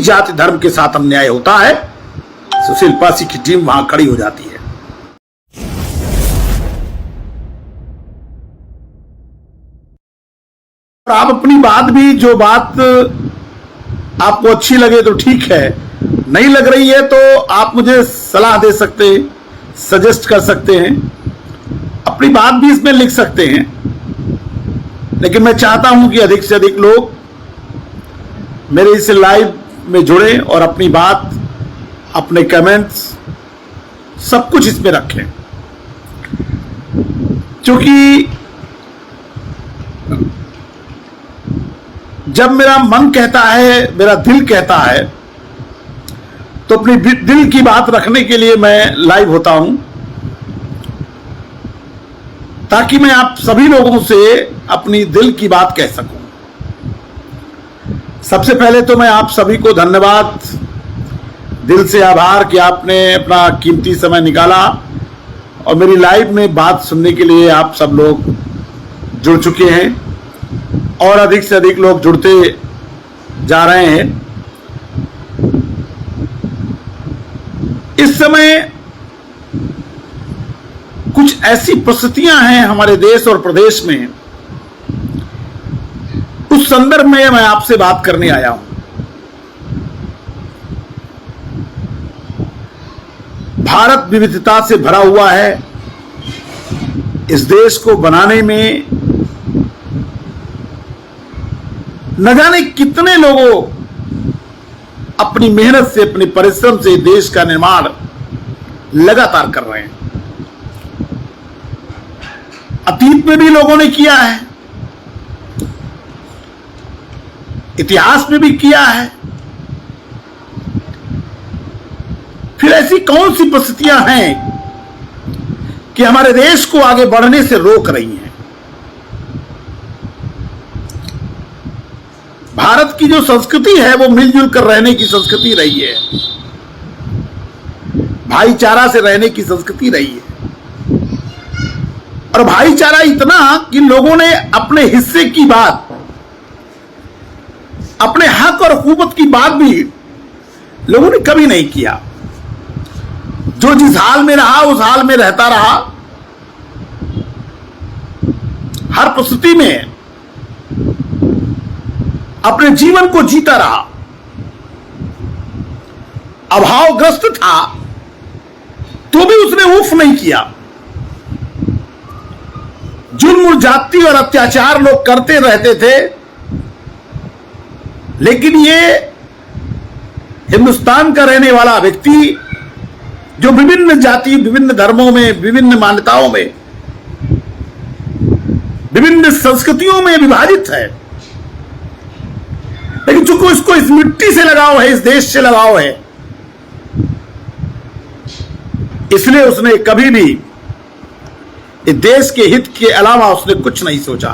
जाति धर्म के साथ अन्याय होता है, सुशील पासी की टीम वहां खड़ी हो जाती है। आप अपनी बात भी, जो बात आपको अच्छी लगे तो ठीक है, नहीं लग रही है तो आप मुझे सलाह दे सकते हैं, सजेस्ट कर सकते हैं, अपनी बात भी इसमें लिख सकते हैं। लेकिन मैं चाहता हूं कि अधिक से अधिक लोग मेरे इस लाइव में जुड़े और अपनी बात, अपने कमेंट्स, सब कुछ इसमें रखें। क्योंकि जब मेरा मन कहता है, मेरा दिल कहता है, तो अपनी दिल की बात रखने के लिए मैं लाइव होता हूं, ताकि मैं आप सभी लोगों से अपनी दिल की बात कह सकूं। सबसे पहले तो मैं आप सभी को धन्यवाद, दिल से आभार कि आपने अपना कीमती समय निकाला और मेरी लाइव में बात सुनने के लिए आप सब लोग जुड़ चुके हैं और अधिक से अधिक लोग जुड़ते जा रहे हैं। इस समय कुछ ऐसी परिस्थितियां हैं हमारे देश और प्रदेश में, उस संदर्भ में मैं आपसे बात करने आया हूं। भारत विविधता से भरा हुआ है। इस देश को बनाने में न जाने कितने लोगों अपनी मेहनत से, अपने परिश्रम से देश का निर्माण लगातार कर रहे हैं। अतीत में भी लोगों ने किया है, इतिहास में भी किया है। फिर ऐसी कौन सी परिस्थितियां हैं कि हमारे देश को आगे बढ़ने से रोक रही हैं? भारत की जो संस्कृति है वो मिलजुल कर रहने की संस्कृति रही है, भाईचारा से रहने की संस्कृति रही है। और भाईचारा इतना कि लोगों ने अपने हिस्से की बात, अपने हक और हुकूमत की बात भी लोगों ने कभी नहीं किया। जो जिस हाल में रहा उस हाल में रहता रहा, हर परिस्थिति में अपने जीवन को जीता रहा। अभावग्रस्त था तो भी उसने उफ नहीं किया। जुल्म, जाति और अत्याचार लोग करते रहते थे, लेकिन ये हिंदुस्तान का रहने वाला व्यक्ति जो विभिन्न जाति, विभिन्न धर्मों में, विभिन्न मान्यताओं में, विभिन्न संस्कृतियों में विभाजित है, लेकिन चूंकि उसको इस मिट्टी से लगाव है, इस देश से लगाव है, इसलिए उसने कभी भी इस देश के हित के अलावा उसने कुछ नहीं सोचा।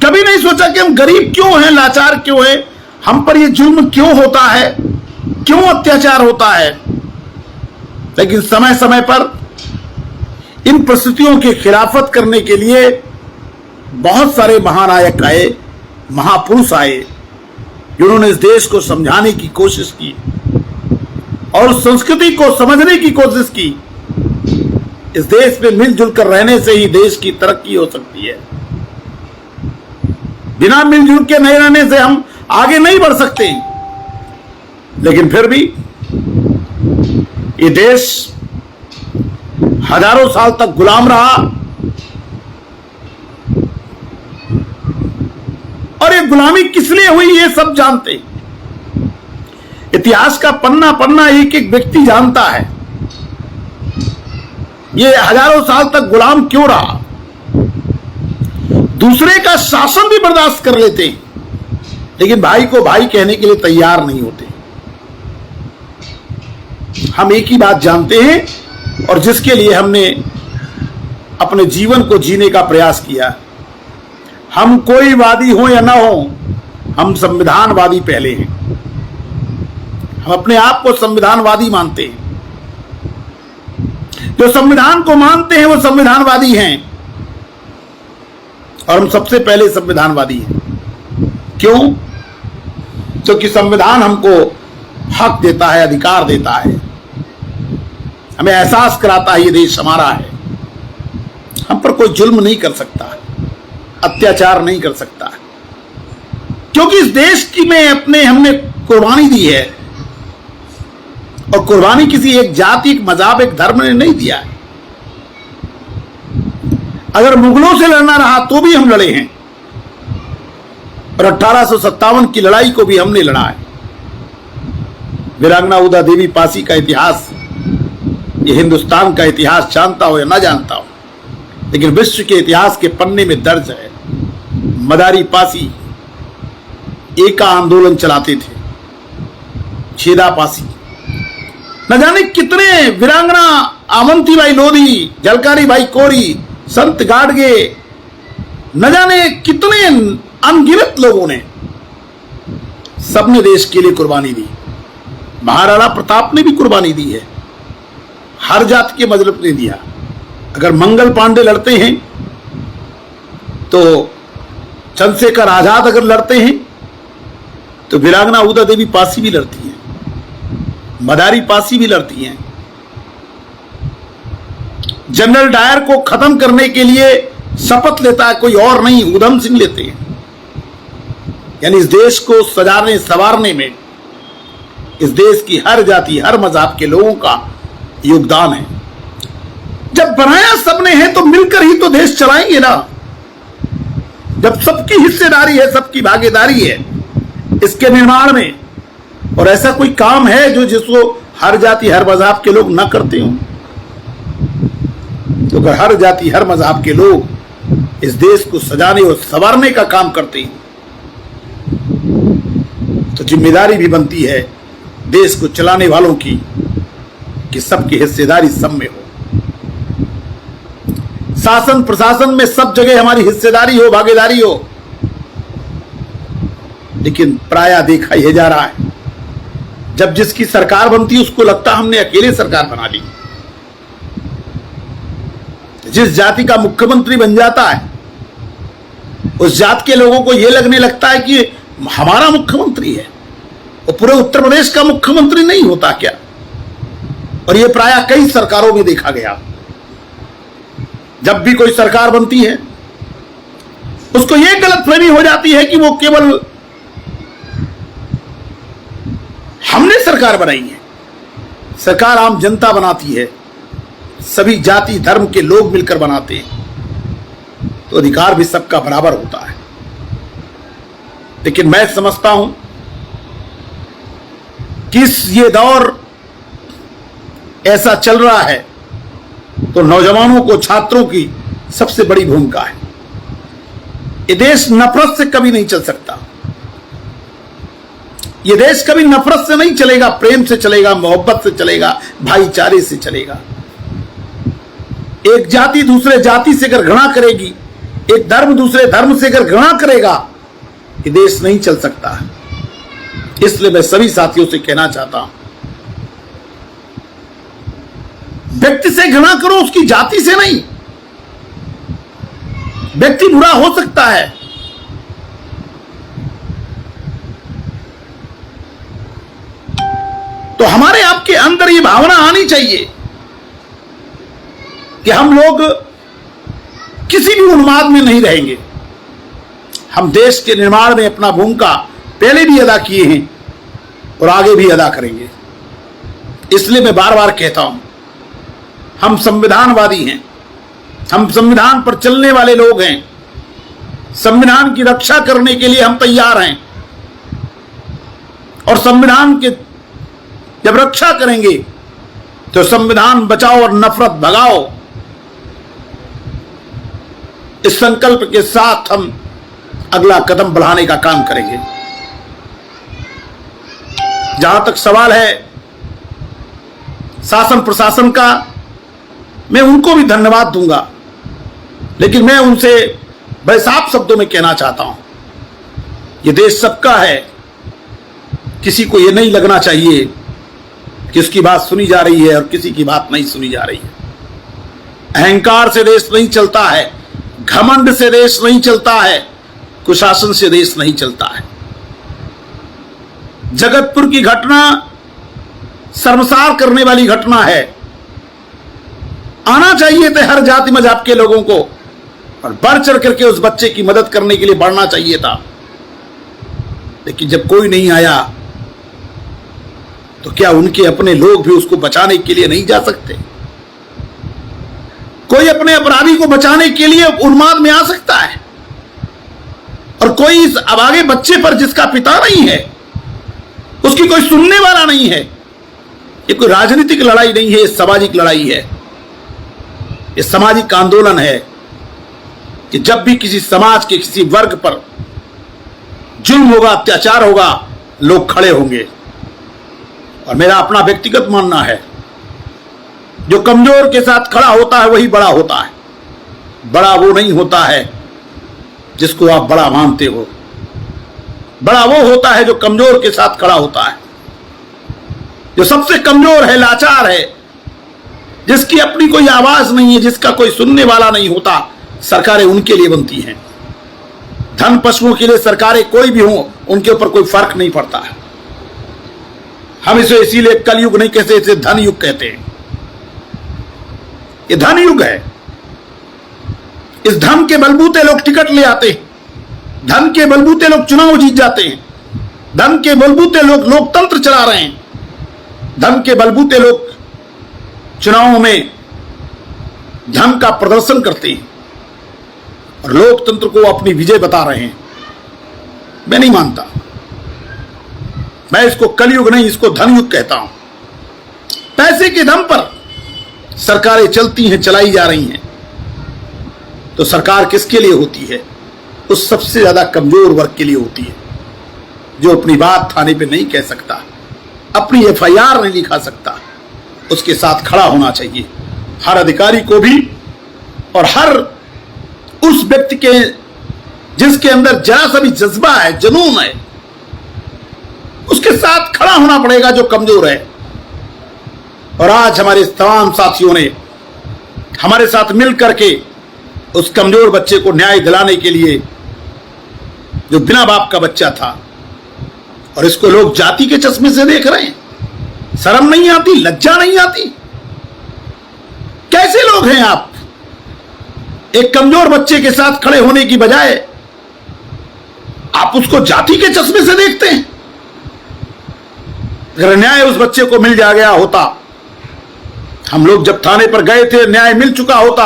कभी नहीं सोचा कि हम गरीब क्यों हैं, लाचार क्यों हैं, हम पर ये जुल्म क्यों होता है, क्यों अत्याचार होता है। लेकिन समय समय पर इन परिस्थितियों की खिलाफत करने के लिए बहुत सारे महानायक आए, महापुरुष आए, जिन्होंने इस देश को समझाने की कोशिश की और संस्कृति को समझने की कोशिश की। इस देश में मिलजुल कर रहने से ही देश की तरक्की हो सकती है। बिना मिलजुल के नहीं रहने से हम आगे नहीं बढ़ सकते। लेकिन फिर भी ये देश हजारों साल तक गुलाम रहा और ये गुलामी किस लिए हुई ये सब जानते। इतिहास का पन्ना पन्ना एक एक व्यक्ति जानता है ये हजारों साल तक गुलाम क्यों रहा। दूसरे का शासन भी बर्दाश्त कर लेते, लेकिन भाई को भाई कहने के लिए तैयार नहीं होते। हम एक ही बात जानते हैं और जिसके लिए हमने अपने जीवन को जीने का प्रयास किया। हम कोई वादी हो या ना हो, हम संविधानवादी पहले हैं। हम अपने आप को संविधानवादी मानते हैं। जो संविधान को मानते हैं वो संविधानवादी हैं और हम सबसे पहले संविधानवादी हैं। क्यों? क्योंकि संविधान हमको हक देता है, अधिकार देता है, हमें एहसास कराता है ये देश हमारा है। हम पर कोई जुल्म नहीं कर सकता, अत्याचार नहीं कर सकता, क्योंकि इस देश की में हमने कुर्बानी दी है। और कुर्बानी किसी एक जाति, एक मजहब, एक धर्म ने नहीं दिया है। अगर मुगलों से लड़ना रहा तो भी हम लड़े हैं, और 1857 की लड़ाई को भी हमने लड़ा है। वीरांगना उदा देवी पासी का इतिहास, ये हिंदुस्तान का इतिहास जानता हो या ना जानता हो, लेकिन विश्व के इतिहास के पन्ने में दर्ज है। मदारी पासी एका आंदोलन चलाते थे, छेदा पासी, न जाने कितने वीरांगना अवंतीबाई लोधी, झलकारी बाई कोरी, संत गाडगे, न जाने कितने अनगिनत लोगों ने, सबने देश के लिए कुर्बानी दी। महाराणा प्रताप ने भी कुर्बानी दी है, हर जात के मजहब ने दिया। अगर मंगल पांडे लड़ते हैं तो चंद्रशेखर आजाद अगर लड़ते हैं तो वीरांगना उदा देवी पासी भी लड़ती हैं, मदारी पासी भी लड़ती हैं। जनरल डायर को खत्म करने के लिए शपथ लेता है कोई और नहीं, उधम सिंह लेते हैं। यानी इस देश को सजाने संवारने में इस देश की हर जाति, हर मजहब के लोगों का योगदान है। जब बनाया सबने है तो मिलकर ही तो देश चलाएंगे ना। जब सबकी हिस्सेदारी है, सबकी भागीदारी है इसके निर्माण में, और ऐसा कोई काम है जो जिसको हर जाति, हर मजहब के लोग ना करते हो, तो अगर हर जाति, हर मजहब के लोग इस देश को सजाने और संवारने का काम करते हैं तो जिम्मेदारी भी बनती है देश को चलाने वालों की कि सबकी हिस्सेदारी सब में हो। शासन प्रशासन में सब जगह हमारी हिस्सेदारी हो, भागीदारी हो, लेकिन प्रायः देखा यह जा रहा है जब जिसकी सरकार बनती है उसको लगता हमने अकेले सरकार बना ली। जिस जाति का मुख्यमंत्री बन जाता है उस जात के लोगों को यह लगने लगता है कि हमारा मुख्यमंत्री है, वो पूरे उत्तर प्रदेश का मुख्यमंत्री नहीं होता क्या। और यह प्रायः कई सरकारों में देखा गया। जब भी कोई सरकार बनती है उसको यह गलतफहमी हो जाती है कि वो केवल हमने सरकार बनाई है। सरकार आम जनता बनाती है, सभी जाति धर्म के लोग मिलकर बनाते हैं, तो अधिकार भी सबका बराबर होता है। लेकिन मैं समझता हूं कि ये दौर ऐसा चल रहा है तो नौजवानों को, छात्रों की सबसे बड़ी भूमिका है। ये देश नफरत से कभी नहीं चल सकता। ये देश कभी नफरत से नहीं चलेगा, प्रेम से चलेगा, मोहब्बत से चलेगा, भाईचारे से चलेगा। एक जाति दूसरे जाति से अगर घृणा करेगी, एक धर्म दूसरे धर्म से अगर घृणा करेगा, ये देश नहीं चल सकता है। इसलिए मैं सभी साथियों से कहना चाहता हूं, व्यक्ति से घृणा करो, उसकी जाति से नहीं। व्यक्ति बुरा हो सकता है, तो हमारे आपके अंदर ये भावना आनी चाहिए कि हम लोग किसी भी उन्माद में नहीं रहेंगे। हम देश के निर्माण में अपना भूमिका पहले भी अदा किए हैं और आगे भी अदा करेंगे। इसलिए मैं बार बार कहता हूं, हम संविधानवादी हैं, हम संविधान पर चलने वाले लोग हैं। संविधान की रक्षा करने के लिए हम तैयार हैं, और संविधान के जब रक्षा करेंगे तो संविधान बचाओ और नफरत भगाओ, इस संकल्प के साथ हम अगला कदम बढ़ाने का काम करेंगे। जहां तक सवाल है शासन प्रशासन का, मैं उनको भी धन्यवाद दूंगा, लेकिन मैं उनसे बड़े साफ शब्दों में कहना चाहता हूं, यह देश सबका है। किसी को यह नहीं लगना चाहिए कि उसकी बात सुनी जा रही है और किसी की बात नहीं सुनी जा रही है। अहंकार से देश नहीं चलता है, घमंड से देश नहीं चलता है, कुशासन से देश नहीं चलता है। जगतपुर की घटना शर्मसार करने वाली घटना है। आना चाहिए थे हर जाति मजहब के लोगों को और बढ़ चढ़ करके उस बच्चे की मदद करने के लिए बढ़ना चाहिए था। लेकिन जब कोई नहीं आया तो क्या उनके अपने लोग भी उसको बचाने के लिए नहीं जा सकते? कोई अपने अपराधी को बचाने के लिए उन्माद में आ सकता है और कोई इस अभागे बच्चे पर जिसका पिता नहीं है, उसकी कोई सुनने वाला नहीं है। ये कोई राजनीतिक लड़ाई नहीं है, ये सामाजिक लड़ाई है, ये सामाजिक आंदोलन है कि जब भी किसी समाज के किसी वर्ग पर जुल्म होगा, अत्याचार होगा, लोग खड़े होंगे। और मेरा अपना व्यक्तिगत मानना है, जो कमजोर के साथ खड़ा होता है वही बड़ा होता है। बड़ा वो नहीं होता है जिसको आप बड़ा मानते हो, बड़ा वो होता है जो कमजोर के साथ खड़ा होता है, जो सबसे कमजोर है, लाचार है, जिसकी अपनी कोई आवाज नहीं है, जिसका कोई सुनने वाला नहीं होता। सरकारें उनके लिए बनती हैं। धन पशुओं के लिए सरकारें कोई भी हो, उनके ऊपर कोई फर्क नहीं पड़ता है। हम इसे इसीलिए कलयुग नहीं कहते, इसे धन युग कहते हैं। ये धन युग है। इस धन के बलबूते लोग टिकट ले आते हैं, धन के बलबूते लोग चुनाव जीत जाते हैं, धन के बलबूते लोग लोकतंत्र चला रहे हैं, धन के बलबूते लोग चुनावों में धन का प्रदर्शन करते हैं और लोकतंत्र को अपनी विजय बता रहे हैं। मैं नहीं मानता, मैं इसको कलयुग नहीं, इसको धनयुग कहता हूं। पैसे के दम पर सरकारें चलती हैं, चलाई जा रही हैं। तो सरकार किसके लिए होती है? उस सबसे ज्यादा कमजोर वर्ग के लिए होती है, जो अपनी बात थाने पे नहीं कह सकता, अपनी एफआईआर नहीं लिखा सकता। उसके साथ खड़ा होना चाहिए हर अधिकारी को भी, और हर उस व्यक्ति के जिसके अंदर जरा सा भी जज्बा है, जुनून है, उसके साथ खड़ा होना पड़ेगा जो कमजोर है। और आज हमारे तमाम साथियों ने हमारे साथ मिल करके उस कमजोर बच्चे को न्याय दिलाने के लिए, जो बिना बाप का बच्चा था, और इसको लोग जाति के चश्मे से देख रहे हैं। शर्म नहीं आती, लज्जा नहीं आती? कैसे लोग हैं आप? एक कमजोर बच्चे के साथ खड़े होने की बजाय आप उसको जाति के चश्मे से देखते हैं। अगर न्याय उस बच्चे को मिल जा गया होता, हम लोग जब थाने पर गए थे, न्याय मिल चुका होता,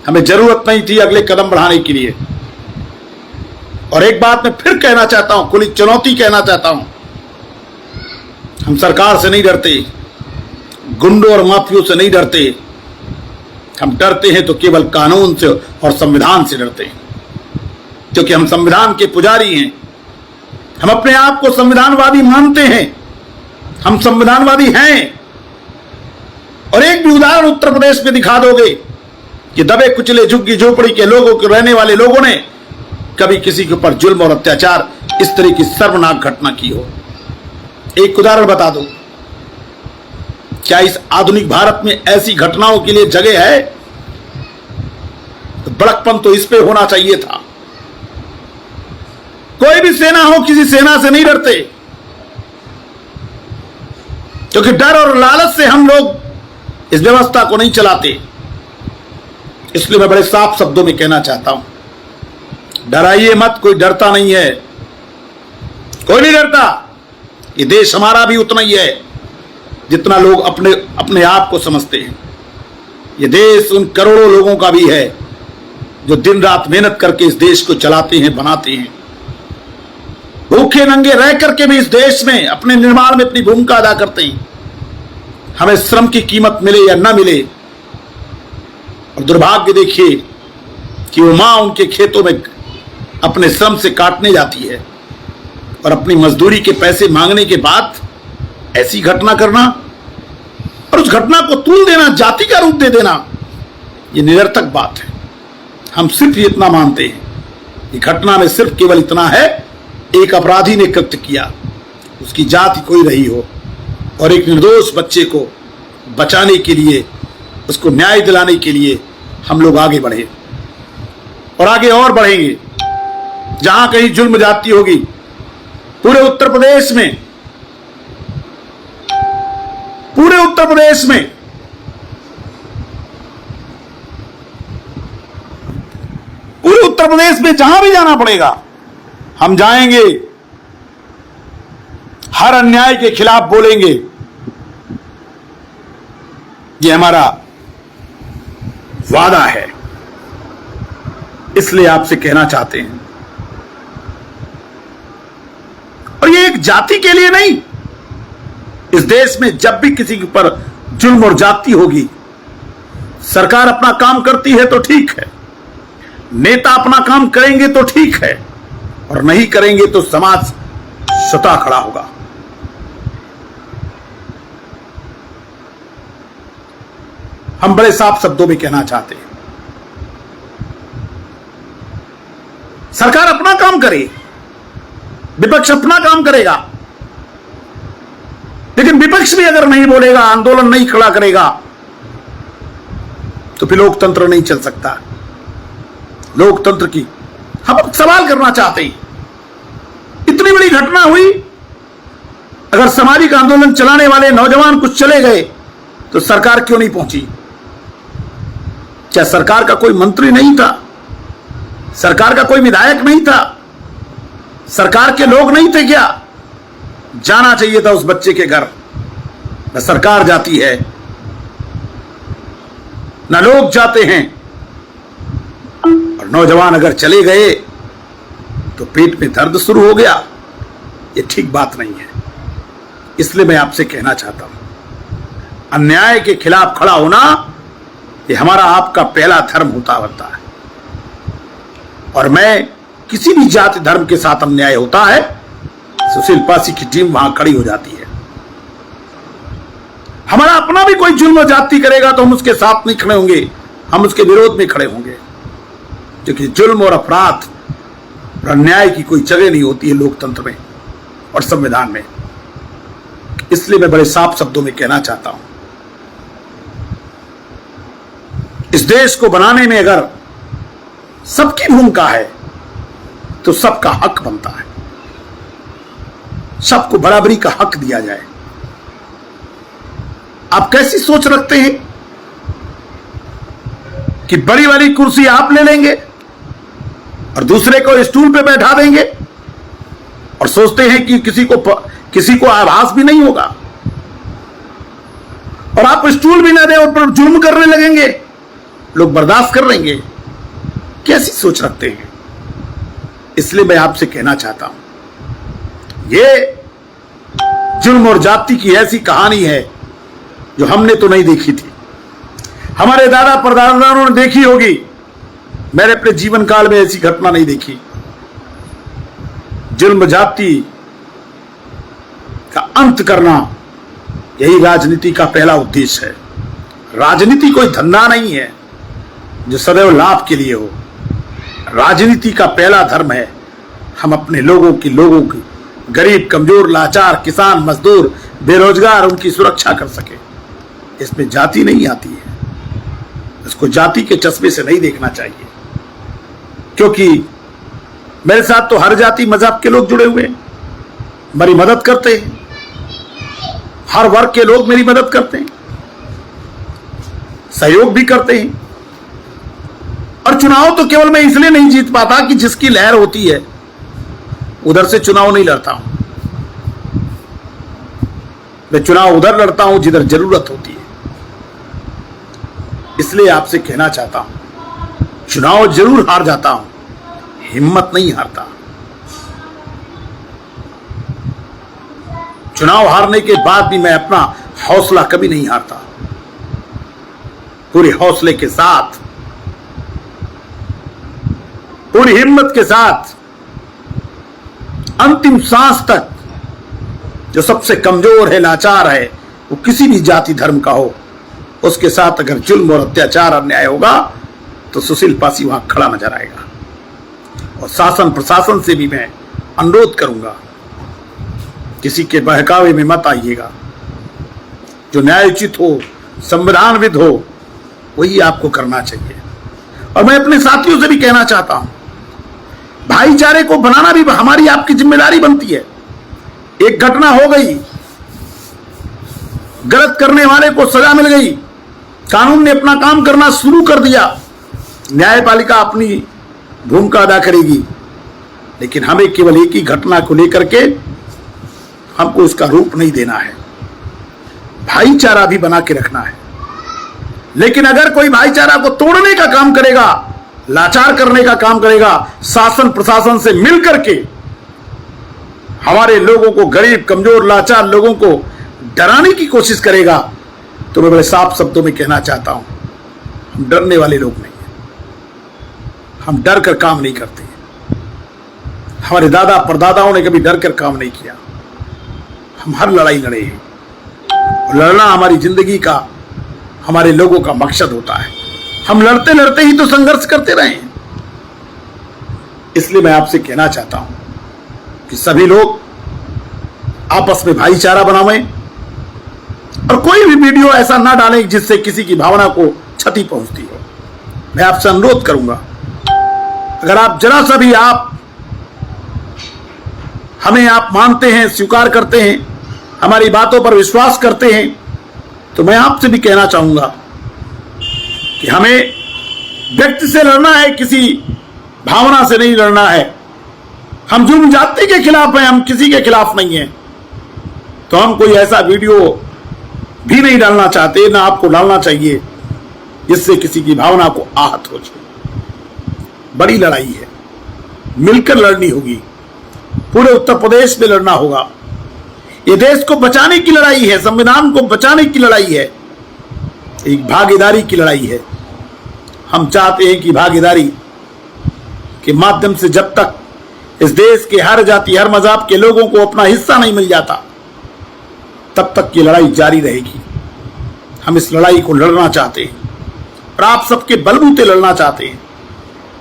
हमें जरूरत नहीं थी अगले कदम बढ़ाने के लिए। और एक बात मैं फिर कहना चाहता हूं, खुली चुनौती कहना चाहता हूं, हम सरकार से नहीं डरते, गुंडों और माफियों से नहीं डरते। हम डरते हैं तो केवल कानून से और संविधान से डरते हैं, क्योंकि हम संविधान के पुजारी हैं। हम अपने आप को संविधानवादी मानते हैं, हम संविधानवादी हैं। और एक भी उदाहरण उत्तर प्रदेश में दिखा दोगे कि दबे कुचले झुग्गी झोपड़ी के लोगों के रहने वाले लोगों ने कभी किसी के ऊपर जुल्म और अत्याचार, इस तरह की सर्वनाक घटना की हो? एक उदाहरण बता दो। क्या इस आधुनिक भारत में ऐसी घटनाओं के लिए जगह है? तो बड़कपन तो इस पे होना चाहिए था। कोई भी सेना हो, किसी सेना से नहीं डरते, क्योंकि डर और लालच से हम लोग इस व्यवस्था को नहीं चलाते। इसलिए मैं बड़े साफ शब्दों में कहना चाहता हूं, डराइए मत, कोई डरता नहीं है, कोई नहीं डरता। ये देश हमारा भी उतना ही है जितना लोग अपने अपने आप को समझते हैं। ये देश उन करोड़ों लोगों का भी है जो दिन रात मेहनत करके इस देश को चलाते हैं, बनाते हैं। भूखे नंगे रह करके भी इस देश में अपने निर्माण में अपनी भूमिका अदा करते हैं। हमें श्रम की कीमत मिले या ना मिले, और दुर्भाग्य देखिए कि वो मां उनके खेतों में अपने श्रम से काटने जाती है और अपनी मजदूरी के पैसे मांगने के बाद ऐसी घटना करना और उस घटना को तूल देना, जाति का रूप दे देना, ये निरर्थक बात है। हम सिर्फ इतना मानते हैं कि घटना में सिर्फ केवल इतना है, एक अपराधी ने कृत्य किया, उसकी जाति कोई रही हो, और एक निर्दोष बच्चे को बचाने के लिए, उसको न्याय दिलाने के लिए हम लोग आगे बढ़े और आगे और बढ़ेंगे। जहां कहीं जुल्म जाती होगी, पूरे उत्तर प्रदेश में पूरे उत्तर प्रदेश में जहां भी जाना पड़ेगा हम जाएंगे, हर अन्याय के खिलाफ बोलेंगे। ये हमारा वादा है। इसलिए आपसे कहना चाहते हैं, और ये एक जाति के लिए नहीं, इस देश में जब भी किसी के ऊपर जुल्म और ज्यादती होगी, सरकार अपना काम करती है तो ठीक है, नेता अपना काम करेंगे तो ठीक है, और नहीं करेंगे तो समाज स्वतः खड़ा होगा। हम बड़े साफ शब्दों में कहना चाहते हैं, सरकार अपना काम करे, विपक्ष अपना काम करेगा, लेकिन विपक्ष भी अगर नहीं बोलेगा, आंदोलन नहीं खड़ा करेगा, तो फिर लोकतंत्र नहीं चल सकता। लोकतंत्र की हम सवाल करना चाहते हैं, इतनी बड़ी घटना हुई, अगर सामाजिक आंदोलन चलाने वाले नौजवान कुछ चले गए तो सरकार क्यों नहीं पहुंची? क्या सरकार का कोई मंत्री नहीं था? सरकार का कोई विधायक नहीं था? सरकार के लोग नहीं थे क्या? जाना चाहिए था उस बच्चे के घर। न सरकार जाती है, न लोग जाते हैं, और नौजवान अगर चले गए तो पेट में दर्द शुरू हो गया। ये ठीक बात नहीं है। इसलिए मैं आपसे कहना चाहता हूं, अन्याय के खिलाफ खड़ा होना ये हमारा आपका पहला धर्म होता बनता है। और मैं किसी भी जाति धर्म के साथ अन्याय होता है, सुशील पासी की टीम वहां खड़ी हो जाती है। हमारा अपना भी कोई जुल्म जाति करेगा तो हम उसके साथ नहीं खड़े होंगे, हम उसके विरोध में खड़े होंगे, क्योंकि जुल्म और अपराध और अन्याय की कोई जगह नहीं होती है लोकतंत्र में और संविधान में। इसलिए मैं बड़े साफ शब्दों में कहना चाहता हूं, इस देश को बनाने में अगर सबकी भूमिका है तो सबका हक बनता है, सबको बराबरी का हक दिया जाए। आप कैसी सोच रखते हैं कि बड़ी वाली कुर्सी आप ले लेंगे और दूसरे को स्टूल पे बैठा देंगे और सोचते हैं कि किसी को आभास भी नहीं होगा, और आप स्टूल भी ना दें और पर जुल्म करने लगेंगे, लोग बर्दाश्त कर लेंगे? कैसी सोच रखते हैं? इसलिए मैं आपसे कहना चाहता हूं, ये जुल्म और जाति की ऐसी कहानी है जो हमने तो नहीं देखी थी, हमारे दादा परदादाओं ने देखी होगी। मैंने अपने जीवन काल में ऐसी घटना नहीं देखी। जुल्म जाति का अंत करना यही राजनीति का पहला उद्देश्य है। राजनीति कोई धंधा नहीं है जो सदैव लाभ के लिए हो। राजनीति का पहला धर्म है हम अपने लोगों की गरीब, कमजोर, लाचार, किसान, मजदूर, बेरोजगार, उनकी सुरक्षा कर सके। इसमें जाति नहीं आती है, इसको जाति के चश्मे से नहीं देखना चाहिए, क्योंकि मेरे साथ तो हर जाति मजहब के लोग जुड़े हुए हैं, मेरी मदद करते हैं, हर वर्ग के लोग मेरी मदद करते हैं, सहयोग भी करते हैं। और चुनाव तो केवल मैं इसलिए नहीं जीत पाता कि जिसकी लहर होती है उधर से चुनाव नहीं लड़ता हूं। मैं चुनाव उधर लड़ता हूं जिधर जरूरत होती है। इसलिए आपसे कहना चाहता हूं, चुनाव जरूर हार जाता हूं, हिम्मत नहीं हारता। चुनाव हारने के बाद भी मैं अपना हौसला कभी नहीं हारता। पूरे हौसले के साथ, पूरी हिम्मत के साथ, अंतिम सांस तक, जो सबसे कमजोर है, लाचार है, वो किसी भी जाति धर्म का हो, उसके साथ अगर जुल्म और अत्याचार, अन्याय होगा तो सुशील पासी वहां खड़ा नजर आएगा। और शासन प्रशासन से भी मैं अनुरोध करूंगा, किसी के बहकावे में मत आइएगा। जो न्यायोचित हो, संविधानविद हो, वही आपको करना चाहिए। और मैं अपने साथियों से भी कहना चाहता हूं, भाईचारे को बनाना भी हमारी आपकी जिम्मेदारी बनती है। एक घटना हो गई, गलत करने वाले को सजा मिल गई, कानून ने अपना काम करना शुरू कर दिया, न्यायपालिका अपनी भूमिका अदा करेगी, लेकिन हमें केवल एक ही घटना को लेकर के हमको इसका रूप नहीं देना है, भाईचारा भी बना के रखना है। लेकिन अगर कोई भाईचारा को तोड़ने का काम करेगा, लाचार करने का काम करेगा, शासन प्रशासन से मिलकर के हमारे लोगों को, गरीब कमजोर लाचार लोगों को डराने की कोशिश करेगा, तो मैं बड़े साफ शब्दों में कहना चाहता हूं, हम डरने वाले लोग नहीं हैं, हम डर कर काम नहीं करते। हमारे दादा परदादाओं ने कभी डर कर काम नहीं किया, हम हर लड़ाई लड़े हैं। लड़ना हमारी जिंदगी का, हमारे लोगों का मकसद होता है। हम लड़ते लड़ते ही तो संघर्ष करते रहे हैं। इसलिए मैं आपसे कहना चाहता हूं कि सभी लोग आपस में भाईचारा बनावें और कोई भी वीडियो ऐसा ना डालें जिससे किसी की भावना को क्षति पहुंचती हो। मैं आपसे अनुरोध करूंगा, अगर आप जरा सा भी हमें आप मानते हैं, स्वीकार करते हैं, हमारी बातों पर विश्वास करते हैं, तो मैं आपसे भी कहना चाहूंगा कि हमें व्यक्ति से लड़ना है, किसी भावना से नहीं लड़ना है। हम जुर्म जाति के खिलाफ हैं, हम किसी के खिलाफ नहीं हैं। तो हम कोई ऐसा वीडियो भी नहीं डालना चाहते, ना आपको डालना चाहिए जिससे किसी की भावना को आहत हो जाए। बड़ी लड़ाई है, मिलकर लड़नी होगी, पूरे उत्तर प्रदेश में लड़ना होगा। ये देश को बचाने की लड़ाई है, संविधान को बचाने की लड़ाई है, एक भागीदारी की लड़ाई है। हम चाहते हैं कि भागीदारी के माध्यम से जब तक इस देश के हर जाति हर मजहब के लोगों को अपना हिस्सा नहीं मिल जाता, तब तक ये लड़ाई जारी रहेगी। हम इस लड़ाई को लड़ना चाहते हैं और आप सबके बलबूते लड़ना चाहते हैं।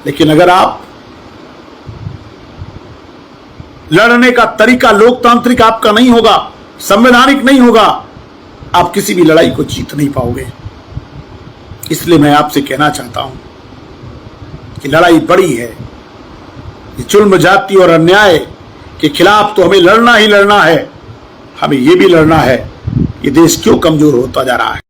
लेकिन अगर आप लड़ने का तरीका लोकतांत्रिक आपका नहीं होगा, संवैधानिक नहीं होगा, आप किसी भी लड़ाई को जीत नहीं पाओगे। इसलिए मैं आपसे कहना चाहता हूं कि लड़ाई बड़ी है। ये जुल्म जाति और अन्याय के खिलाफ तो हमें लड़ना ही लड़ना है। हमें यह भी लड़ना है, ये देश क्यों कमजोर होता जा रहा है।